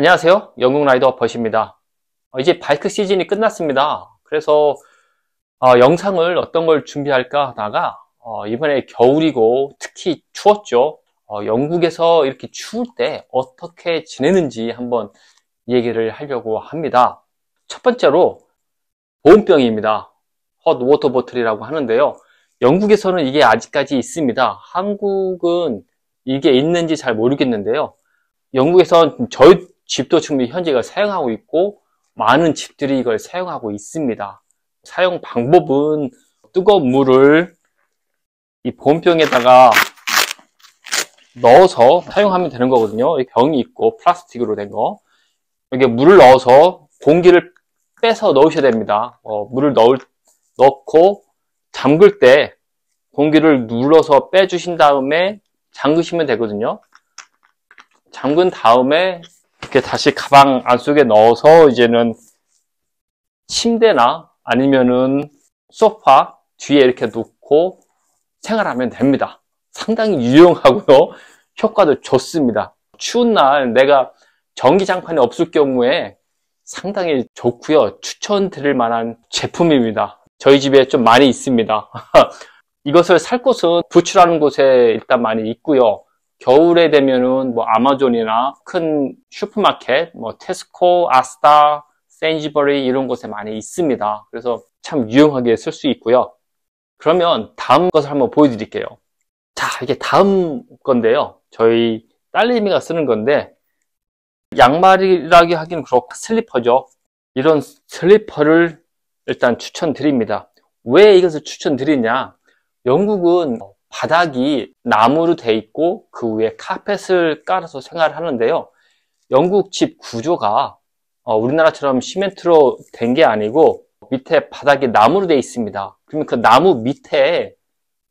안녕하세요. 영국 라이더 버시입니다. 이제 바이크 시즌이 끝났습니다. 그래서 영상을 어떤 걸 준비할까 하다가 이번에 겨울이고 특히 추웠죠. 영국에서 이렇게 추울 때 어떻게 지내는지 한번 얘기를 하려고 합니다. 첫 번째로 보온병입니다. 헛 워터 보틀이라고 하는데요. 영국에서는 이게 아직까지 있습니다. 한국은 이게 있는지 잘 모르겠는데요. 영국에선 저희 집도 지금 현재 이걸 사용하고 있고 많은 집들이 이걸 사용하고 있습니다. 사용 방법은 뜨거운 물을 이 보온병에다가 넣어서 사용하면 되는 거거든요. 이 병이 있고 플라스틱으로 된 거, 여기에 물을 넣어서 공기를 빼서 넣으셔야 됩니다. 물을 넣고 잠글 때 공기를 눌러서 빼주신 다음에 잠그시면 되거든요. 잠근 다음에 이렇게 다시 가방 안쪽에 넣어서 이제는 침대나 아니면은 소파 뒤에 이렇게 놓고 생활하면 됩니다. 상당히 유용하고요. 효과도 좋습니다. 추운 날 내가 전기장판이 없을 경우에 상당히 좋고요. 추천드릴 만한 제품입니다. 저희 집에 좀 많이 있습니다. 이것을 살 곳은 부츠라는 곳에 일단 많이 있고요. 겨울에 되면은 뭐 아마존이나 큰 슈퍼마켓, 뭐 테스코, 아스다, 세인지버리 이런 곳에 많이 있습니다. 그래서 참 유용하게 쓸 수 있고요. 그러면 다음 것을 한번 보여드릴게요. 자, 이게 다음 건데요. 저희 딸내미가 쓰는 건데 양말이라고 하기는 그렇고 슬리퍼죠. 이런 슬리퍼를 일단 추천드립니다. 왜 이것을 추천드리냐? 영국은 바닥이 나무로 돼 있고 그 위에 카펫을 깔아서 생활을 하는데요. 영국 집 구조가 우리나라처럼 시멘트로 된 게 아니고 밑에 바닥이 나무로 돼 있습니다. 그러면 그 나무 밑에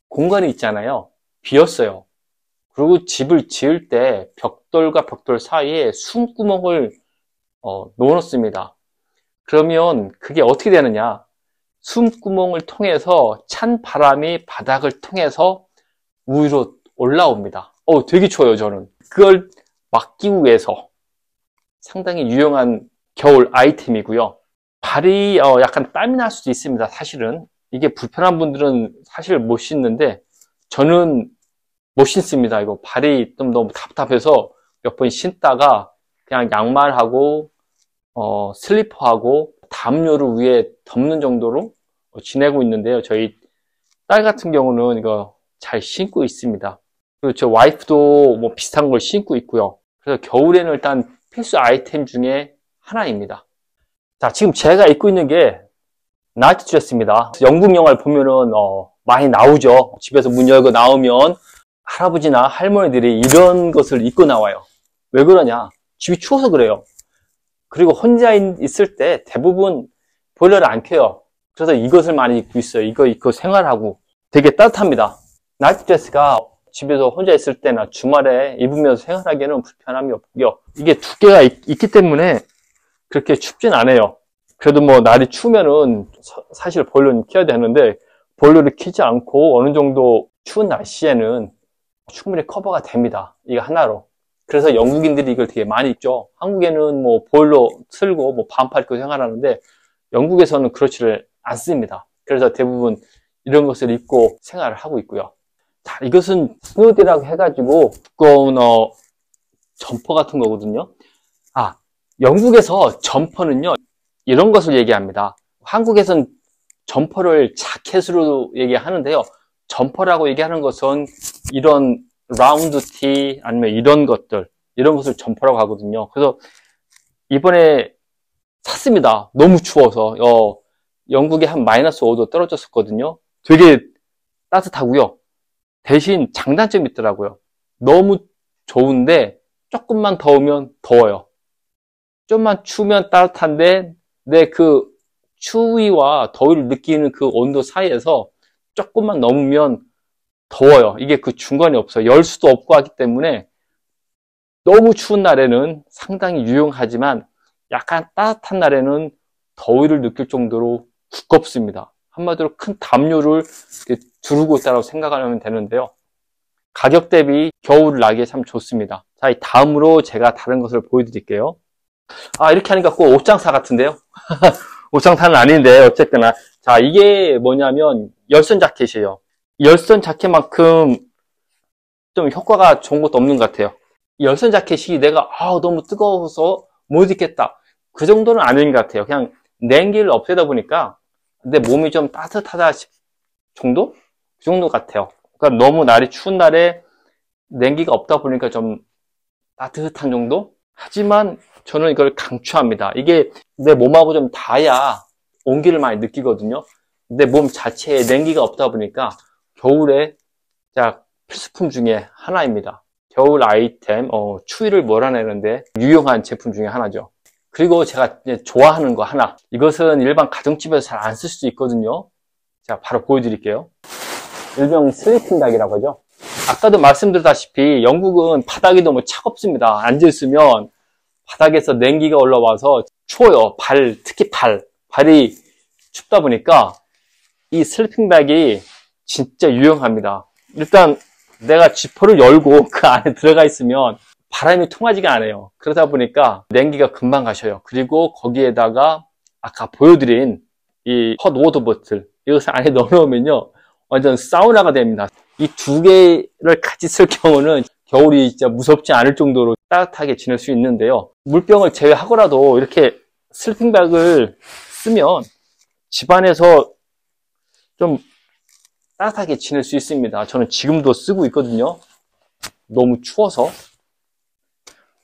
공간이 있잖아요. 비었어요. 그리고 집을 지을 때 벽돌과 벽돌 사이에 숨구멍을 넣어놓습니다. 그러면 그게 어떻게 되느냐? 숨구멍을 통해서 찬 바람이 바닥을 통해서 위로 올라옵니다. 되게 추워요, 저는. 그걸 막기 위해서 상당히 유용한 겨울 아이템이고요. 발이 약간 땀이 날 수도 있습니다, 사실은. 이게 불편한 분들은 사실 못 신는데 저는 못 신습니다. 이거 발이 좀 너무 답답해서 몇 번 신다가 그냥 양말하고 슬리퍼하고 담요를 위에 덮는 정도로 지내고 있는데요. 저희 딸 같은 경우는 이거 잘 신고 있습니다. 그리고 저 와이프도 뭐 비슷한 걸 신고 있고요. 그래서 겨울에는 일단 필수 아이템 중에 하나입니다. 자, 지금 제가 입고 있는 게 나이트 드레스입니다. 영국 영화를 보면은 많이 나오죠. 집에서 문 열고 나오면 할아버지나 할머니들이 이런 것을 입고 나와요. 왜 그러냐? 집이 추워서 그래요. 그리고 혼자 있을 때 대부분 보일러를 안 켜요. 그래서 이것을 많이 입고 있어요. 이거 입고 생활하고 되게 따뜻합니다. 나이트 드레스가 집에서 혼자 있을 때나 주말에 입으면서 생활하기에는 불편함이 없고요. 이게 두께가 있기 때문에 그렇게 춥진 않아요. 그래도 뭐 날이 추우면은 사실 보일러는 켜야 되는데 보일러를 켜지 않고 어느 정도 추운 날씨에는 충분히 커버가 됩니다. 이거 하나로. 그래서 영국인들이 이걸 되게 많이 입죠. 한국에는 뭐 보일러 틀고 뭐 반팔 입고 생활하는데 영국에서는 그렇지를 않습니다. 그래서 대부분 이런 것을 입고 생활을 하고 있고요. 자, 이것은 후드라고 해가지고 두꺼운 점퍼 같은 거거든요. 영국에서 점퍼는요 이런 것을 얘기합니다. 한국에선 점퍼를 자켓으로 얘기하는데요. 점퍼라고 얘기하는 것은 이런 라운드 티 아니면 이런 것을 점퍼라고 하거든요. 그래서 이번에 샀습니다. 너무 추워서 영국에 한 마이너스 5도 떨어졌었거든요. 되게 따뜻하고요. 대신 장단점이 있더라고요. 너무 좋은데 조금만 더우면 더워요. 좀만 추우면 따뜻한데 내 그 추위와 더위를 느끼는 그 온도 사이에서 조금만 넘으면 더워요. 이게 그 중간이 없어요. 열 수도 없고 하기 때문에 너무 추운 날에는 상당히 유용하지만 약간 따뜻한 날에는 더위를 느낄 정도로 두껍습니다. 한마디로 큰 담요를 두르고 있다고 생각하면 되는데요. 가격 대비 겨울 나기에 참 좋습니다. 자, 다음으로 제가 다른 것을 보여드릴게요. 이렇게 하니까 꼭 옷장사 같은데요? 옷장사는 아닌데, 어쨌거나. 자, 이게 뭐냐면, 열선 자켓이에요. 열선 자켓만큼 좀 효과가 좋은 것도 없는 것 같아요. 열선 자켓이 내가, 너무 뜨거워서 못 입겠다. 그 정도는 아닌 것 같아요. 그냥 냉기를 없애다 보니까, 내 몸이 좀 따뜻하다 정도? 그 정도 같아요. 그러니까 너무 날이 추운 날에 냉기가 없다 보니까 좀 따뜻한 정도? 하지만 저는 이걸 강추합니다. 이게 내 몸하고 좀 닿아야 온기를 많이 느끼거든요. 내 몸 자체에 냉기가 없다 보니까 겨울에 필수품 중에 하나입니다. 겨울 아이템, 추위를 몰아내는데 유용한 제품 중에 하나죠. 그리고 제가 좋아하는 거 하나. 이것은 일반 가정집에서 잘 안 쓸 수 있거든요. 자, 바로 보여드릴게요. 일명 슬리핑백이라고 하죠. 아까도 말씀드렸다시피 영국은 바닥이 너무 차갑습니다. 앉아있으면 바닥에서 냉기가 올라와서 추워요. 특히 발이 춥다 보니까 이 슬리핑백이 진짜 유용합니다. 일단 내가 지퍼를 열고 그 안에 들어가 있으면 바람이 통하지가 않아요. 그러다 보니까 냉기가 금방 가셔요. 그리고 거기에다가 아까 보여드린 이 헛 워터 보틀, 이것을 안에 넣어놓으면요 완전 사우나가 됩니다. 이 두 개를 같이 쓸 경우는 겨울이 진짜 무섭지 않을 정도로 따뜻하게 지낼 수 있는데요. 물병을 제외하고라도 이렇게 슬리핑백을 쓰면 집안에서 좀 따뜻하게 지낼 수 있습니다. 저는 지금도 쓰고 있거든요. 너무 추워서.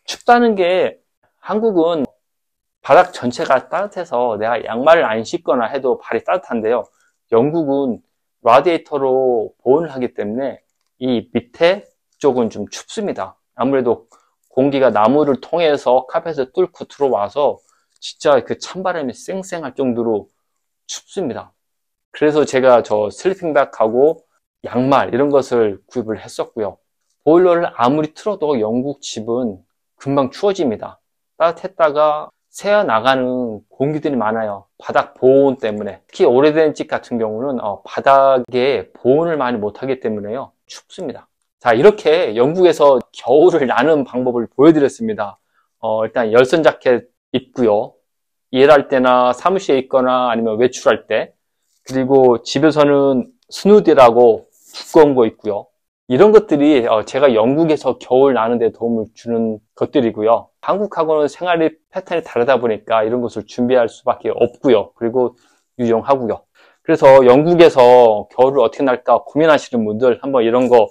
춥다는 게 한국은 바닥 전체가 따뜻해서 내가 양말을 안 신거나 해도 발이 따뜻한데요. 영국은 라디에이터로 보온을 하기 때문에 이 밑에 쪽은 좀 춥습니다. 아무래도 공기가 나무를 통해서 카펫을 뚫고 들어와서 진짜 그 찬바람이 쌩쌩할 정도로 춥습니다. 그래서 제가 저 슬리핑백하고 양말 이런 것을 구입을 했었고요. 보일러를 아무리 틀어도 영국 집은 금방 추워집니다. 따뜻했다가 새어 나가는 공기들이 많아요. 바닥 보온 때문에. 특히 오래된 집 같은 경우는 바닥에 보온을 많이 못하기 때문에요. 춥습니다. 자, 이렇게 영국에서 겨울을 나는 방법을 보여드렸습니다. 일단 열선 자켓 입고요. 일할 때나 사무실에 있거나 아니면 외출할 때. 그리고 집에서는 스누디라고 두꺼운 거 있고요. 이런 것들이 제가 영국에서 겨울 나는데 도움을 주는 것들이고요. 한국하고는 생활의 패턴이 다르다 보니까 이런 것을 준비할 수밖에 없고요. 그리고 유용하고요. 그래서 영국에서 겨울을 어떻게 날까 고민하시는 분들 한번 이런 거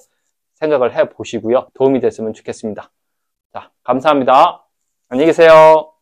생각을 해 보시고요. 도움이 됐으면 좋겠습니다. 자, 감사합니다. 안녕히 계세요.